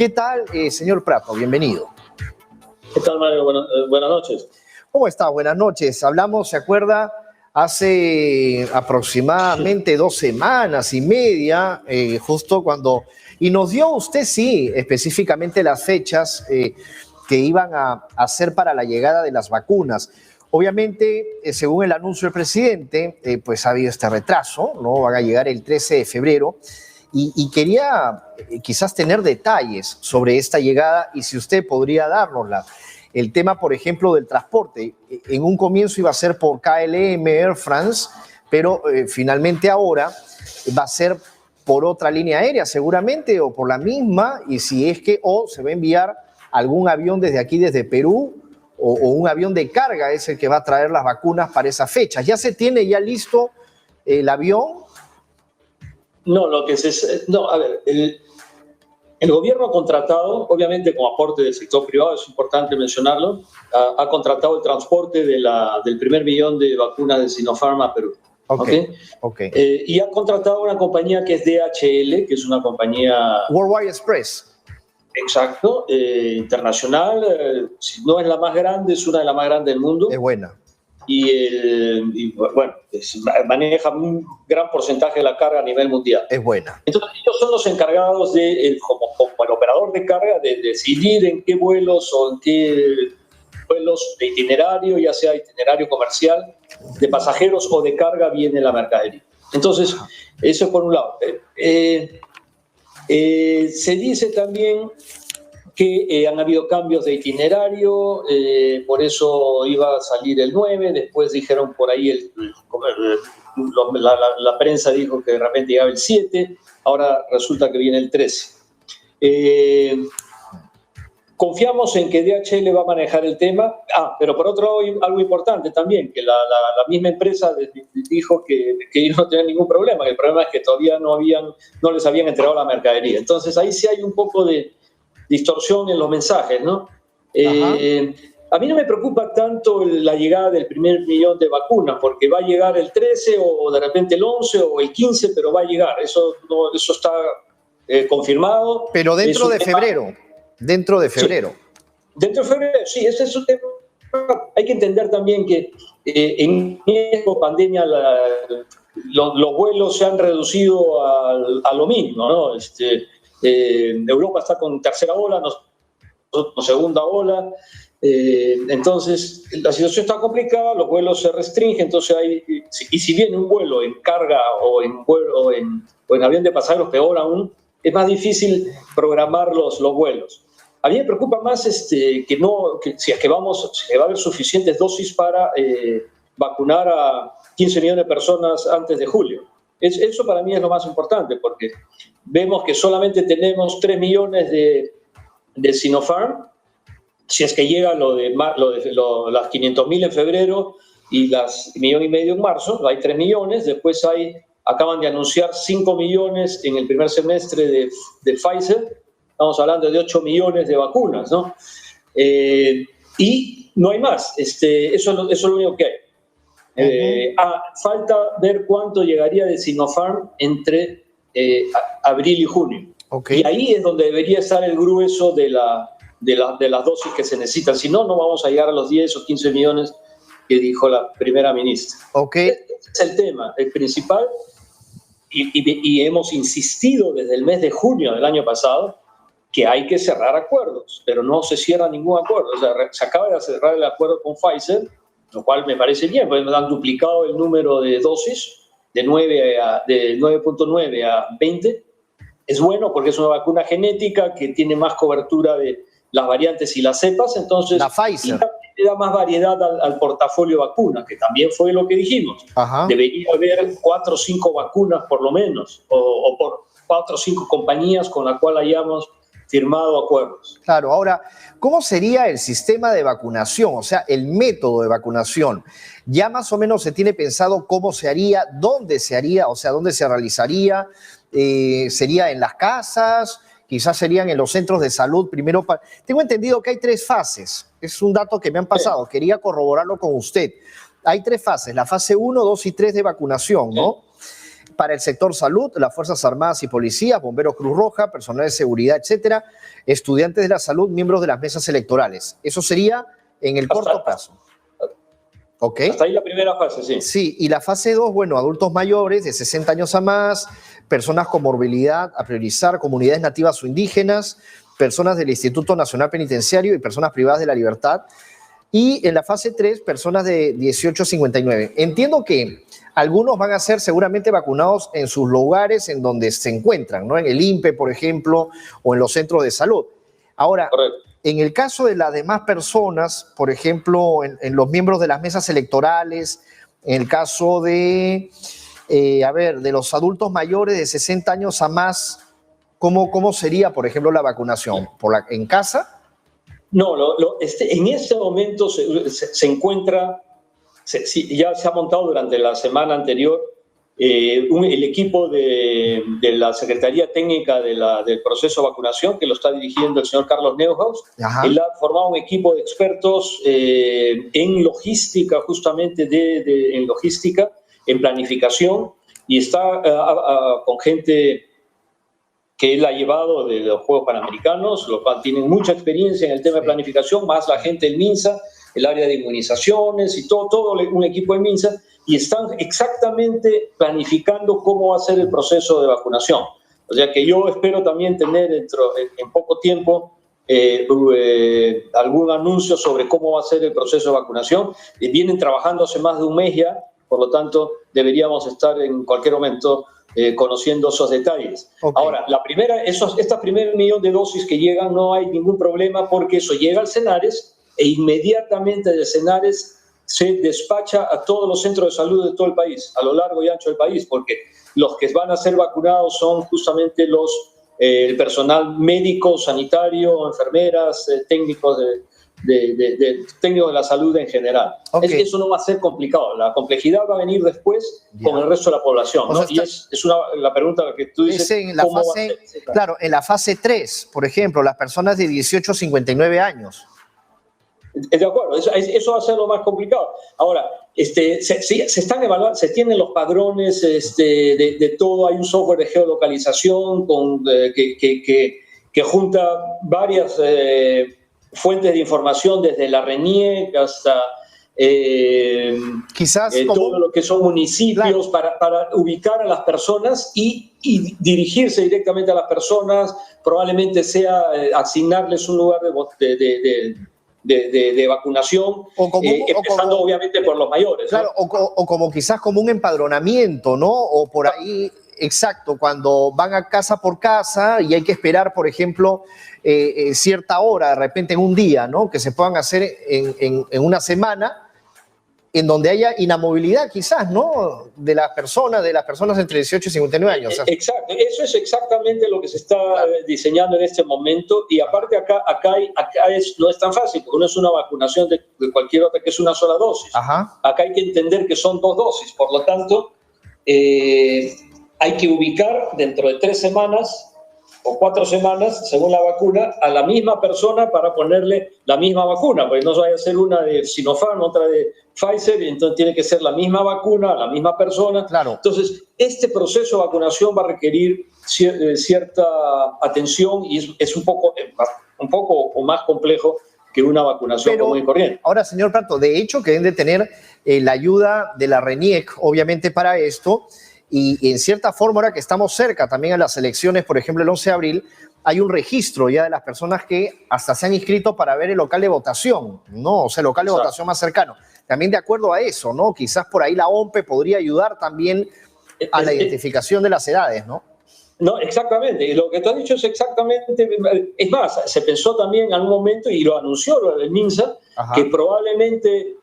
¿Qué tal, señor Prato? Bienvenido. ¿Qué tal, Mario? Buenas noches. ¿Cómo está? Buenas noches. Hablamos, ¿se acuerda? Hace aproximadamente 2 semanas y media, justo cuando... Y nos dio usted, sí, específicamente las fechas que iban a hacer para la llegada de las vacunas. Obviamente, según el anuncio del presidente, pues ha habido este retraso, ¿no? Van a llegar el 13 de febrero. Y quería quizás tener detalles sobre esta llegada y si usted podría dárnosla. El tema, por ejemplo, del transporte. En un comienzo iba a ser por KLM, Air France, pero finalmente ahora va a ser por otra línea aérea seguramente o por la misma, y si es que o se va a enviar algún avión desde aquí, desde Perú, o un avión de carga es el que va a traer las vacunas para esa fecha. ¿Ya se tiene ya listo el avión? No, a ver, el gobierno ha contratado, obviamente con aporte del sector privado, es importante mencionarlo, ha contratado el transporte del 1.000.000 de vacunas de Sinopharm a Perú. Okay. Y ha contratado una compañía que es DHL, que es una compañía... Worldwide Express. Exacto, internacional. Si no es la más grande, es una de las más grandes del mundo. Es buena. Y bueno, maneja un gran porcentaje de la carga a nivel mundial. Es buena. Entonces ellos son los encargados como el operador de carga, de decidir en qué vuelos o en qué vuelos de itinerario, ya sea itinerario comercial, de pasajeros o de carga, viene la mercadería. Entonces, eso es por un lado. Se dice también que han habido cambios de itinerario, por eso iba a salir el 9, después dijeron por ahí, la prensa dijo que de repente llegaba el 7, ahora resulta que viene el 13. Confiamos en que DHL va a manejar el tema. Pero por otro lado, algo importante también, que la misma empresa dijo que ellos no tenían ningún problema, que el problema es que todavía no les habían entregado la mercadería. Entonces ahí sí hay un poco de distorsión en los mensajes, ¿no? A mí no me preocupa tanto la llegada del 1.000.000 de vacunas, porque va a llegar el 13 o de repente el 11 o el 15, pero va a llegar. Eso está confirmado. Pero dentro de febrero. Dentro de febrero. Sí. Dentro de febrero, sí, ese es un tema. Hay que entender también que en esta pandemia los vuelos se han reducido a lo mismo, ¿no? Europa está con tercera ola, nosotros segunda ola. Entonces, la situación está complicada, los vuelos se restringen, entonces y si viene un vuelo en carga o en avión de pasajeros, peor aún, es más difícil programar los vuelos. A mí me preocupa más que si es que va a haber suficientes dosis para vacunar a 15 millones de personas antes de julio. Eso para mí es lo más importante, porque vemos que solamente tenemos 3 millones de Sinopharm, si es que llega las 500.000 en febrero y las 1,5 millones en marzo, hay 3 millones, después acaban de anunciar 5 millones en el primer semestre de Pfizer. Estamos hablando de 8 millones de vacunas, ¿no? Y no hay más. Eso es lo único que hay. Falta ver cuánto llegaría de Sinopharm entre abril y junio. Y ahí es donde debería estar el grueso de las dosis que se necesitan. Si no, no vamos a llegar a los 10 o 15 millones que dijo la primera ministra. Ese es el tema, el principal. Y hemos insistido desde el mes de junio del año pasado que hay que cerrar acuerdos, pero no se cierra ningún acuerdo. O sea, se acaba de cerrar el acuerdo con Pfizer, lo cual me parece bien, porque han duplicado el número de dosis de 9.9 a 20. Es bueno porque es una vacuna genética que tiene más cobertura de las variantes y las cepas, entonces la Pfizer le da más variedad al portafolio de vacunas, que también fue lo que dijimos. Debería haber 4 o 5 vacunas por lo menos, o por 4 o 5 compañías con las cuales hayamos firmado acuerdos. Claro, ahora, ¿cómo sería el sistema de vacunación? O sea, el método de vacunación. Ya más o menos se tiene pensado cómo se haría, dónde se haría, o sea, dónde se realizaría. ¿Sería en las casas? Quizás serían en los centros de salud primero. Tengo entendido que hay 3 fases. Es un dato que me han pasado. Quería corroborarlo con usted. Hay 3 fases, la fase 1, 2 y 3 de vacunación, ¿no? para el sector salud, las Fuerzas Armadas y Policías, Bomberos, Cruz Roja, personal de seguridad, etcétera, estudiantes de la salud, miembros de las mesas electorales. Eso sería en el corto plazo. ¿Ok? Hasta ahí la primera fase, sí. Sí, y la fase 2, bueno, adultos mayores de 60 años a más, personas con morbilidad a priorizar, comunidades nativas o indígenas, personas del Instituto Nacional Penitenciario y personas privadas de la libertad. Y en la fase 3, personas de 18 a 59. Entiendo que algunos van a ser seguramente vacunados en sus lugares en donde se encuentran, ¿no? En el INPE, por ejemplo, o en los centros de salud. Ahora, Correcto. en el caso de las demás personas, por ejemplo, en los miembros de las mesas electorales, en el caso de, de los adultos mayores de 60 años a más, ¿cómo sería, por ejemplo, la vacunación? ¿En casa? No, en este momento se encuentra, ya se ha montado durante la semana anterior el equipo de la Secretaría Técnica del proceso de vacunación, que lo está dirigiendo el señor Carlos Neuhaus. Ajá. Él ha formado un equipo de expertos en logística, justamente en logística, en planificación, y está con gente que él ha llevado de los Juegos Panamericanos, los cuales tienen mucha experiencia en el tema de planificación, más la gente del MINSA, el área de inmunizaciones y todo un equipo de MINSA, y están exactamente planificando cómo va a ser el proceso de vacunación. O sea que yo espero también tener en poco tiempo algún anuncio sobre cómo va a ser el proceso de vacunación. Vienen trabajando hace más de un mes ya, por lo tanto deberíamos estar en cualquier momento conociendo esos detalles. Okay. Ahora, esta primer millón de dosis que llegan, no hay ningún problema porque eso llega al Senares e inmediatamente del Senares se despacha a todos los centros de salud de todo el país, a lo largo y ancho del país, porque los que van a ser vacunados son justamente el personal médico, sanitario, enfermeras, técnicos técnicos de la salud en general. Okay. Eso no va a ser complicado. La complejidad va a venir después con el resto de la población, ¿no? Y es la pregunta que tú dices. En la fase, claro, en la fase 3, por ejemplo, las personas de 18 a 59 años. De acuerdo, eso va a ser lo más complicado. Ahora, se están evaluando, se tienen los padrones de todo, hay un software de geolocalización que junta varias fuentes de información, desde la RENIEC hasta quizás todo lo que son municipios, claro, para ubicar a las personas y dirigirse directamente a las personas, probablemente sea asignarles un lugar de vacunación, empezando obviamente por los mayores. Claro, ¿no? O como quizás como un empadronamiento, ¿no? O por ahí, exacto, cuando van a casa por casa y hay que esperar, por ejemplo, cierta hora, de repente en un día, ¿no? Que se puedan hacer en una semana, en donde haya inamovilidad quizás, ¿no? De las personas entre 18 y 59 años. Exacto, eso es exactamente lo que se está diseñando en este momento, y aparte acá no es tan fácil, porque no es una vacunación de cualquier otra, que es una sola dosis. Ajá. Acá hay que entender que son 2 dosis, por lo tanto, hay que ubicar dentro de 3 semanas o 4 semanas, según la vacuna, a la misma persona para ponerle la misma vacuna, porque no vaya a ser una de Sinopharm, otra de Pfizer, y entonces tiene que ser la misma vacuna, la misma persona. Claro. Entonces, este proceso de vacunación va a requerir cierta atención y es un poco o más complejo que una vacunación común y corriente. Ahora, señor Prato, de hecho que deben de tener la ayuda de la RENIEC, obviamente, para esto. Y en cierta forma, ahora que estamos cerca también a las elecciones, por ejemplo, el 11 de abril, hay un registro ya de las personas que hasta se han inscrito para ver el local de votación, ¿no? O sea, el local de votación más cercano. También de acuerdo a eso, ¿no? Quizás por ahí la OMPE podría ayudar también a la identificación de las edades, ¿no? No, exactamente. Y lo que tú has dicho es exactamente. Es más, se pensó también en algún momento, y lo anunció el MINSA, que probablemente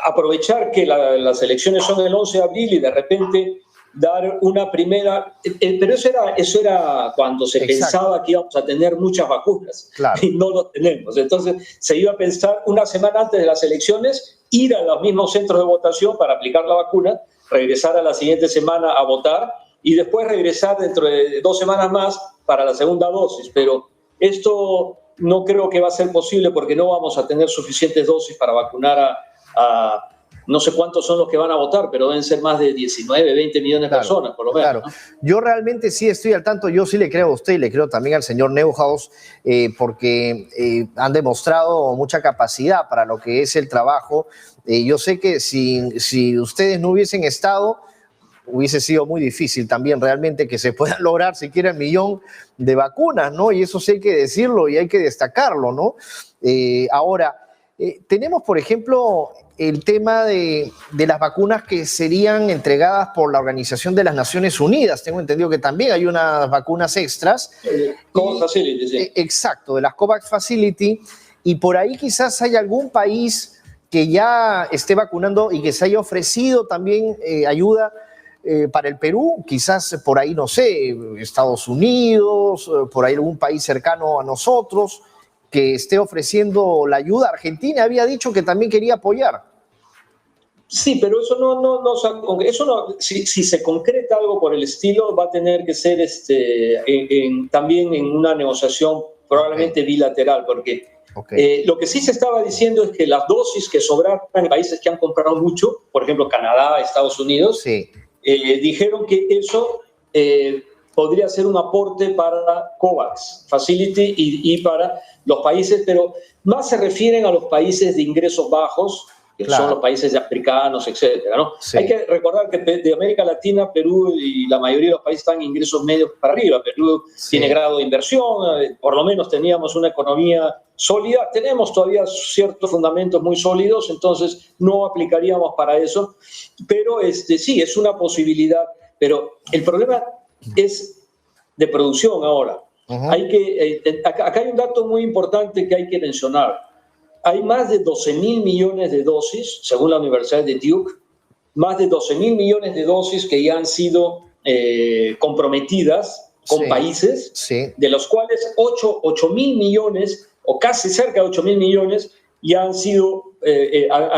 aprovechar que las elecciones son el 11 de abril y de repente dar una primera... Pero eso era cuando se pensaba que íbamos a tener muchas vacunas. Claro. Y no lo tenemos. Entonces se iba a pensar una semana antes de las elecciones, ir a los mismos centros de votación para aplicar la vacuna, regresar a la siguiente semana a votar y después regresar dentro de 2 semanas más para la segunda dosis. Pero esto no creo que va a ser posible porque no vamos a tener suficientes dosis para vacunar no sé cuántos son los que van a votar, pero deben ser más de 19, 20 millones de personas, por lo menos. Claro. ¿No? Yo realmente sí estoy al tanto, yo sí le creo a usted y le creo también al señor Neuhaus, porque han demostrado mucha capacidad para lo que es el trabajo. Yo sé que si ustedes no hubiesen estado, hubiese sido muy difícil también realmente que se pueda lograr siquiera 1 millón de vacunas, ¿no? Y eso sí hay que decirlo y hay que destacarlo, ¿no? Ahora, tenemos, por ejemplo, el tema de las vacunas que serían entregadas por la Organización de las Naciones Unidas. Tengo entendido que también hay unas vacunas extras. COVAX Facility, sí. Exacto, de las COVAX Facility. Y por ahí quizás hay algún país que ya esté vacunando y que se haya ofrecido también ayuda para el Perú, quizás por ahí, no sé, Estados Unidos, por ahí algún país cercano a nosotros que esté ofreciendo la ayuda. Argentina había dicho que también quería apoyar. Sí, pero eso si se concreta algo por el estilo, va a tener que ser también en una negociación probablemente bilateral, porque lo que sí se estaba diciendo es que las dosis que sobraron en países que han comprado mucho, por ejemplo Canadá, Estados Unidos, sí. Dijeron que eso podría ser un aporte para COVAX Facility y para los países, pero más se refieren a los países de ingresos bajos, que son los países africanos, etcétera, ¿no? Sí. Hay que recordar que de América Latina, Perú y la mayoría de los países están en ingresos medios para arriba. Perú tiene grado de inversión, por lo menos teníamos una economía sólida, tenemos todavía ciertos fundamentos muy sólidos, entonces no aplicaríamos para eso, pero sí, es una posibilidad, pero el problema es de producción ahora. Acá hay un dato muy importante que hay que mencionar. Hay más de 12.000 millones de dosis, según la Universidad de Duke, más de 12.000 millones de dosis que ya han sido comprometidas con países, de los cuales 8.000 millones, o casi cerca de 8.000 millones, ya han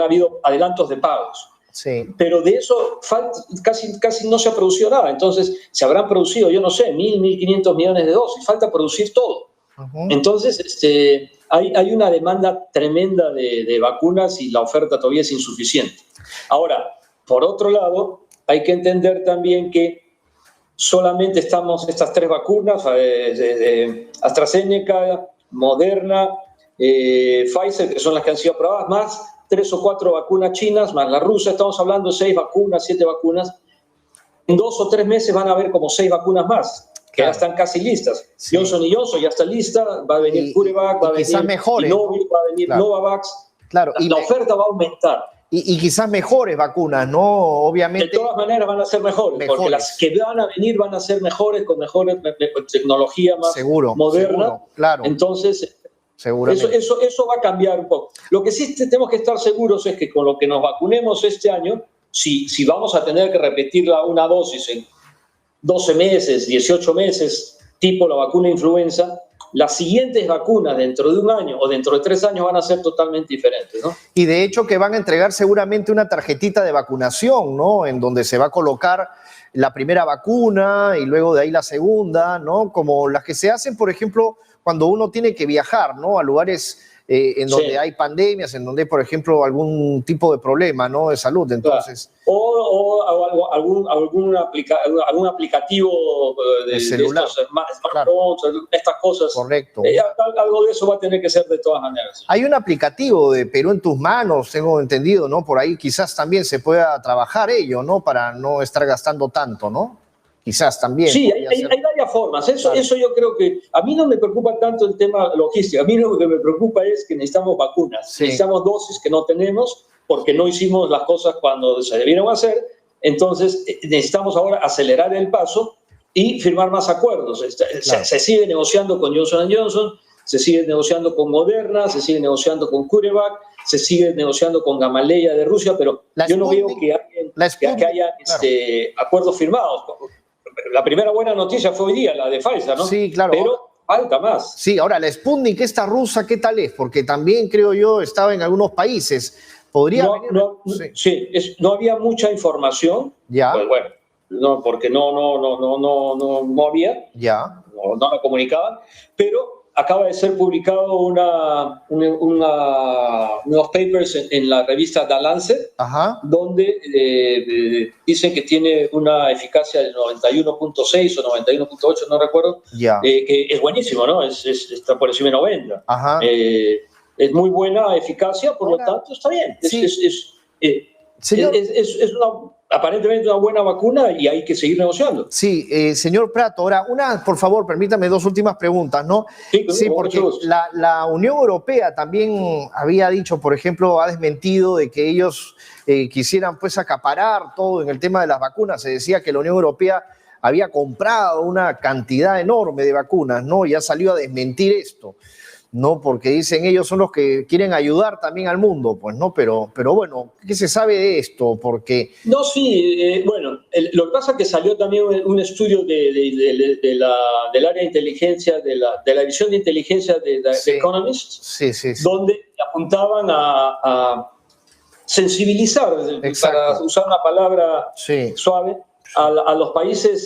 habido adelantos de pagos. Sí. Pero de eso casi no se ha producido nada. Entonces, se habrán producido, yo no sé, 1.500 millones de dosis. Falta producir todo. Entonces, hay una demanda tremenda de vacunas y la oferta todavía es insuficiente. Ahora, por otro lado, hay que entender también que solamente estamos estas 3 vacunas, de AstraZeneca, Moderna, Pfizer, que son las que han sido aprobadas, más 3 o 4 vacunas chinas, más la rusa. Estamos hablando de 6 vacunas, 7 vacunas. En 2 o 3 meses van a haber como 6 vacunas más, que ya están casi listas. Sí. Johnson & Johnson ya está lista, va a venir CureVac, va a venir Sinovac, va a venir Novavax. Claro. La oferta va a aumentar. Y quizás mejores vacunas, ¿no? Obviamente. De todas maneras van a ser mejores, porque las que van a venir van a ser mejores, con mejores tecnología más moderna. Seguro, claro. Entonces, eso va a cambiar un poco. Lo que sí tenemos que estar seguros es que con lo que nos vacunemos este año, si vamos a tener que repetir una dosis en 12 meses, 18 meses, tipo la vacuna influenza, las siguientes vacunas dentro de 1 año o dentro de 3 años van a ser totalmente diferentes, ¿no? Y de hecho que van a entregar seguramente una tarjetita de vacunación, ¿no? En donde se va a colocar la primera vacuna y luego de ahí la segunda, ¿no? Como las que se hacen, por ejemplo, cuando uno tiene que viajar, ¿no? A lugares en donde hay pandemias, en donde hay, por ejemplo, algún tipo de problema, ¿no? De salud, entonces. O algún aplicativo de celular. Estos smartphones, estas cosas. Correcto. Algo de eso va a tener que ser de todas maneras. Hay un aplicativo de Perú en tus manos, tengo entendido, ¿no? Por ahí quizás también se pueda trabajar ello, ¿no? Para no estar gastando tanto, ¿no? Quizás también. Sí, hay varias formas. Eso yo creo que a mí no me preocupa tanto el tema logístico. A mí lo que me preocupa es que necesitamos vacunas. Sí. Necesitamos dosis que no tenemos porque no hicimos las cosas cuando se debieron hacer. Entonces necesitamos ahora acelerar el paso y firmar más acuerdos. Se sigue negociando con Johnson & Johnson, se sigue negociando con Moderna, se sigue negociando con CureVac, se sigue negociando con Gamaleya de Rusia, pero yo no veo que haya acuerdos firmados. La primera buena noticia fue hoy día, la de Pfizer, ¿no? Sí, claro. Pero falta más. Sí, ahora la Sputnik, esta rusa, ¿qué tal es? Porque también, creo yo, estaba en algunos países. ¿Podría venir? No había mucha información. Ya. Pues bueno, porque no había. Ya. No la comunicaban. Pero acaba de ser publicado unos papers en la revista The Lancet, Ajá. donde dicen que tiene una eficacia del 91.6 o 91.8, no recuerdo, Ya. que es buenísimo, ¿no? Está por encima de 90. Ajá. Es muy buena eficacia, por Ahora, lo tanto está bien. sí. Señor, Es aparentemente una buena vacuna y hay que seguir negociando. sí, señor Prato, ahora, por favor, permítame dos últimas preguntas, ¿no? Sí, porque la Unión Europea también había dicho, por ejemplo, ha desmentido de que ellos quisieran pues acaparar todo en el tema de las vacunas. Se decía que la Unión Europea había comprado una cantidad enorme de vacunas, ¿no? Y ha salido a desmentir esto, ¿no? Porque dicen ellos son los que quieren ayudar también al mundo, pues, ¿no? Pero bueno, ¿qué se sabe de esto? Porque... No, sí, bueno, lo que pasa es que salió también un estudio del área de inteligencia, de la división de inteligencia de The Economist, sí. donde apuntaban a sensibilizar, para usar una palabra suave, a los países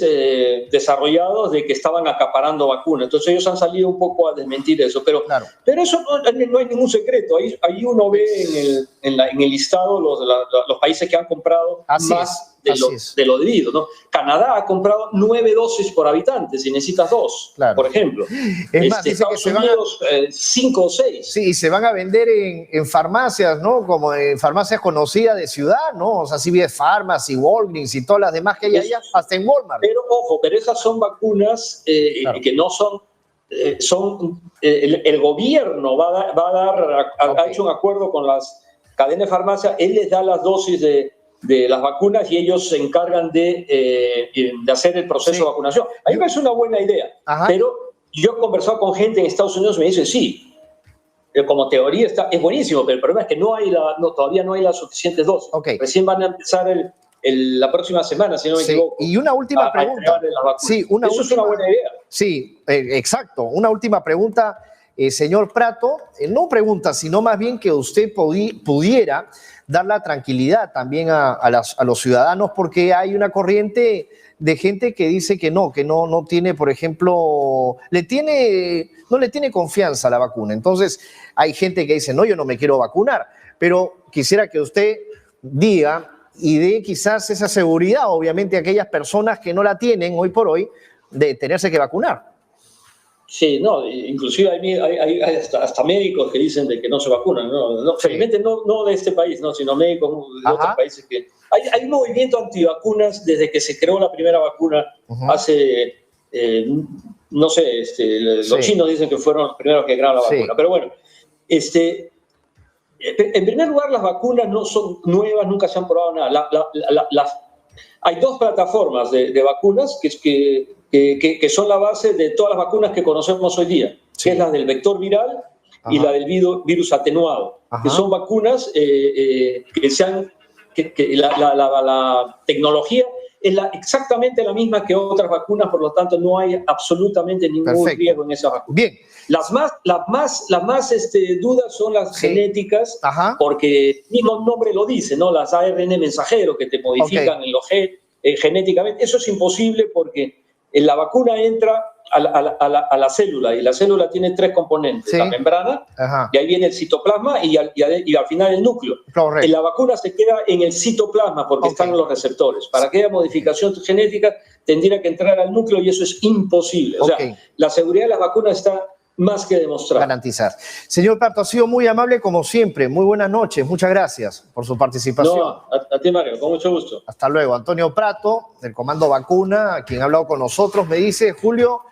desarrollados de que estaban acaparando vacunas. Entonces ellos han salido un poco a desmentir eso, pero eso no hay ningún secreto. Ahí uno ve en el listado los países que han comprado más de lo debido, ¿no? Canadá ha comprado 9 dosis por habitante, si necesitas 2, por ejemplo. Es más, dice Estados Unidos, 5 o 6. Sí, y se van a vender en farmacias, ¿no? Como en farmacias conocidas de ciudad, ¿no? O sea, CVS Pharmacy, Walgreens y todas las demás que hay allá, hasta en Walmart. Pero, ojo, esas son vacunas que no son... el gobierno ha hecho un acuerdo con las cadenas de farmacia, él les da las dosis de las vacunas y ellos se encargan de hacer el proceso de vacunación. A mí me parece una buena idea, pero yo he conversado con gente en Estados Unidos y me dicen, sí, como teoría es buenísimo, pero el problema es que todavía no hay las suficientes dosis. Recién van a empezar la próxima semana, si no me equivoco. Y una última pregunta. Sí, eso es una buena idea. Sí, exacto. Una última pregunta, señor Prato. No pregunta, sino más bien que usted pudiera dar la tranquilidad también a los ciudadanos, porque hay una corriente de gente que dice que no tiene, por ejemplo, no le tiene confianza a la vacuna. Entonces, hay gente que dice, no, yo no me quiero vacunar, pero quisiera que usted diga y dé quizás esa seguridad, obviamente, a aquellas personas que no la tienen hoy por hoy, de tenerse que vacunar. Sí, no, inclusive hay hasta médicos que dicen de que no se vacunan, ¿no? Felizmente no de este país, ¿no? Sino médicos de otros países que... Hay un movimiento antivacunas desde que se creó la primera vacuna hace, no sé, los chinos dicen que fueron los primeros que crearon la vacuna, pero bueno, en primer lugar, las vacunas no son nuevas, nunca se han probado nada. Hay 2 plataformas de vacunas que son la base de todas las vacunas que conocemos hoy día, que es la del vector viral y la del virus atenuado, que son vacunas la tecnología es exactamente la misma que otras vacunas, por lo tanto no hay absolutamente ningún riesgo en esas vacunas. Bien. Las más dudas son las genéticas, porque el mismo nombre lo dice, ¿no? Las ARN mensajero que te modifican en los genéticamente. Eso es imposible porque la vacuna entra a la célula y la célula tiene 3 componentes, la membrana, y ahí viene el citoplasma y al final el núcleo. La vacuna se queda en el citoplasma porque están los receptores. Para que haya modificación genética tendría que entrar al núcleo y eso es imposible. O sea, la seguridad de las vacunas está más que demostrar. Garantizar. Señor Prato, ha sido muy amable como siempre. Muy buenas noches. Muchas gracias por su participación. No, a ti, Mario, con mucho gusto. Hasta luego. Antonio Prato, del Comando Vacuna, quien ha hablado con nosotros, me dice, Julio,